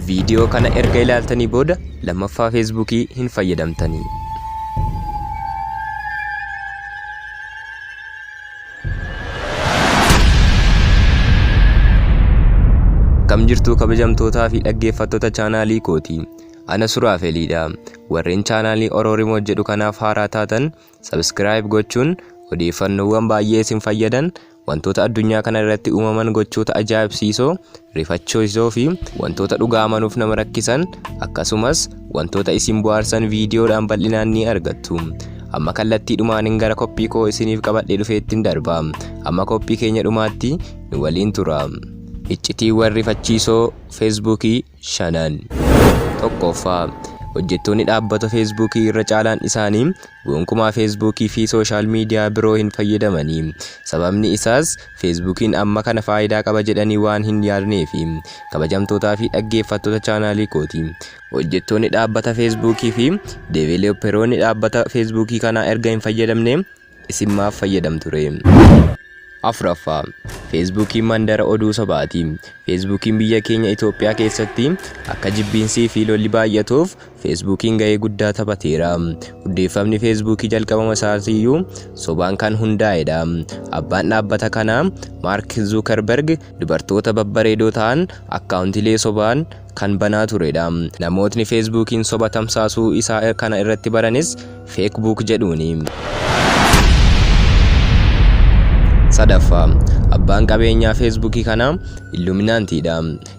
Viidiyoo kana erga ilaaltanii booda lammaffaa Feesbuukii hin fayyadamtanii. Kam jirtu kabajamtootaa fi dhaggeeffattoota chaanaalii kooti. Ana Suraafeliidha. Warreen chaanaalii Oroorimoo jedhu kanaaf haaraa taatan subscribe gochuun odeeffannoowwan baay'ee isin fayyadan wantoota addunyaa kana irratti uumaman gochoota ajaa'ibsiisoo, rifachiisoo fi wantoota dhugaa amanuuf nama rakkisan akkasumas wantoota isin bohaarsan viidiyoodhaan bal'inaan ni argattu. Amma kallattiidhumaan gara koppii koo isiniif qabadhee dhufeettiin darba. Amma koppii keenya dhumaatti nu waliin tura. Iccitiiwwan rifachiisoo Feesbuukii 5. Tokkoffaa, hojjettoonni dhaabbata Feesbuukii irra caalaan isaanii gonkumaa Feesbuukii fi sooshaal miidiyaa biroo hin fayyadamanii. Sababni isaas Feesbuukiin amma kana faayidaa qaba jedhanii waan hin yaadneefi. Kabajamtootaa fi dhaggeeffattoota chaanaalii kooti. Hojjettoonni dhaabbata Feesbuukii fi deeveelopperoonni dhaabbata Feesbuukii kanaa erga hin fayyadamne isin maaf fayyadamtu ree? Afuraffaa, Feesbuukiin mandara oduu sobaati. Feesbuukiin biyya keenya Itoophiyaa keessatti akka jibbiinsii fi lolli baay'atuuf Feesbuukiin gahee guddaa taphateera. Odeeffamni Feesbuukii jalqabama isaatiiyyuu sobaan kan hundaa'edha. Abbaan dhaabbata kanaa Maark Zuukarberg dubartoota babbareedoo ta'an akkaawuntilee sobaan kan banaa turedha. Namootni Feesbuukiin soba tamsaasuu isaa kana irratti baranis feekbuuk jedhuuni. Sadaffaa, abbaan qabeenyaa Feesbuukii kanaa Illuminaantiidha.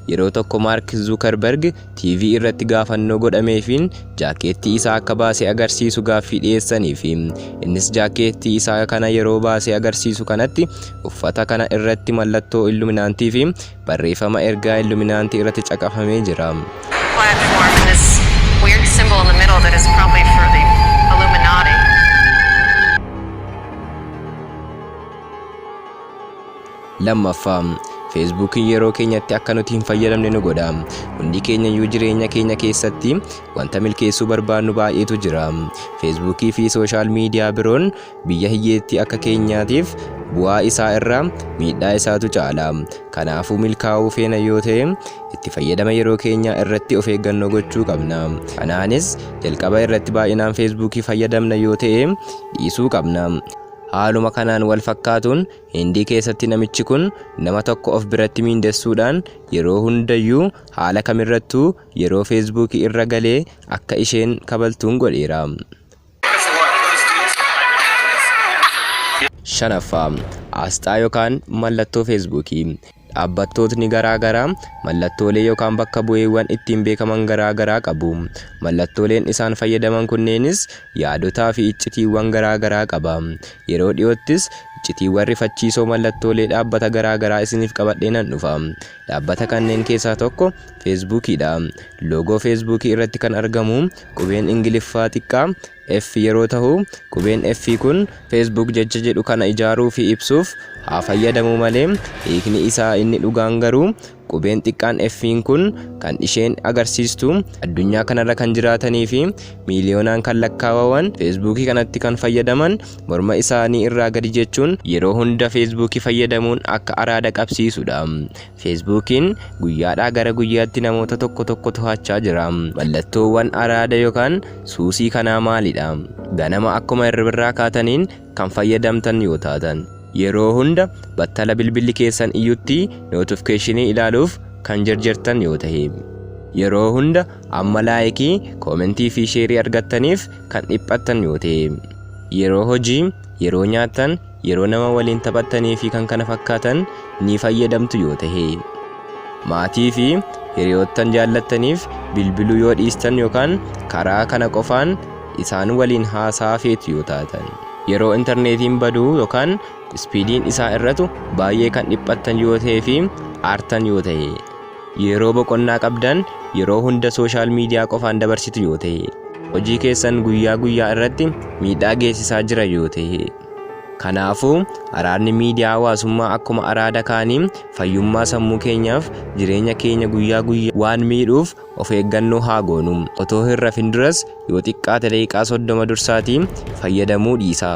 Yeroo tokko Maark Zuukarberg TV irratti gaafannoo godhameefiin jaakeettii isaa akka baasee agarsiisu gaaffii dhiyeessaniifi innis jaakeettii isaa kana yeroo baasee agarsiisu kanatti uffata kana irratti mallattoo Illuminaantii fi barreeffama ergaa Illuminaantii irratti caqafamee jira. Lammaffaa, Feesbuukiin yeroo keenyatti akka nuti hin fayyadamne nu godha. Hundi keenya iyyuu jireenya keenya keessatti wanta milkeessuu barbaannu baay'eetu jira. Feesbuukii fi sooshaal miidiyaa biroon biyya hiyyeetti akka keenyaatiif bu'aa isaa irraa miidhaa isaatu caala. Kanaafuu milkaa'uu feena yoo ta'e itti fayyadama yeroo keenya irratti of eeggannoo gochuu qabna. Kanaanis jalqaba irratti baay'inaan Feesbuukii fayyadamna yoo ta'e dhiisuu qabna. Haaluma kanaan wal fakkaatuun Hindii keessatti namichi kun nama tokko of biratti miindessuudhaan yeroo hundayyuu haala kamirrattuu yeroo Feesbuukii irra galee akka isheen kabaltuun godheera. Shanaffaa, asxaa yookaan mallattoo Feesbuukii. Dhaabbattootni garaagaraa mallattoolee yookaan bakka bu'eewwan ittiin beekaman garaagaraa qabu. Mallattooleen isaan fayyadaman kunneenis yaadotaa fi iccitiiwwan garaagaraa qaba. Yeroo dhiyoottis iccitiiwwan rifachiisoo mallattoolee dhaabbata garaagaraa isiniif qabadhee nan dhufa. Dhaabbata kanneen keessaa tokko Feesbuukiidha. Loogoo Feesbuukii irratti kan argamu qubeen Ingiliffaa xiqqaa F yeroo ta'u, qubeen F kun Feesbuuk jecha jedhu kana ijaaruu fi ibsuuf haa fayyadamu malee hiikni isaa inni dhugaan garuu qubeen xiqqaan F kun kan isheen agarsiistu addunyaa kanarra kan jiraatanii fi miiliyoonaan kan lakkaawwaman Feesbuukii kanatti kan fayyadaman morma isaanii irraa gadi jechuun yeroo hunda Feesbuukii fayyadamuun akka araada qabsiisudha. Feesbuukiin guyyaadhaa gara guyyaatti namoota tokko to'achaa jira. Mallattoowwan araada yookaan suusii kanaa maalidha? Ganama akkuma irraa kaataniin kan fayyadamtan yoo taatan yeroo hunda battala bilbilli keessan iyyutti notifiikeeshinii ilaaluuf kan jarjartan yoo ta'e, yeroo hunda amma laayikii, koomentii fi sheerii argattaniif kan dhiphattan yoo ta'e, yeroo hojii, yeroo nyaattan, yeroo nama waliin taphattanii fi kan kana fakkaatan ni fayyadamtu yoo ta'e, maatii fi hiriyoottan jaallattaniif bilbiluu yoo dhiistan yookaan karaa kana qofaan isaan waliin haasaa feetu yoo taatan, yeroo intarneetiin baduu yookaan ispiidiin isaa irratu baay'ee kan dhiphattan yoo ta'ee fi aartan yoo ta'e, yeroo boqonnaa qabdan yeroo hunda sooshaal miidiyaa qofaan dabarsitu yoo ta'e, hojii keessan guyyaa guyyaa irratti miidhaa geessisaa jira yoo ta'e. Kanaafuu araadni miidiyaa hawaasummaa akkuma araada kaanii fayyummaa sammuu keenyaaf jireenya keenya guyyaa guyyaa waan miidhuuf of eeggannoo haa goonu. Otoo hin rafin duras yoo xiqqaate daqiiqaa 30 dursaatiin fayyadamuu dhiisa.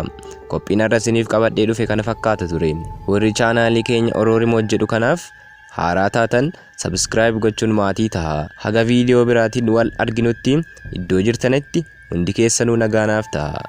Qophiin irra isiniif qabadhee dhufe kana fakkaata ture. Warri chaanaalii keenya Oroorimoo jedhu kanaaf haaraa taatan subscribe gochuun maatii ta'a. Haga viidiyoo biraatiin wal arginutti iddoo jirtanitti hundi keessanuu nagaanaaf ta'a.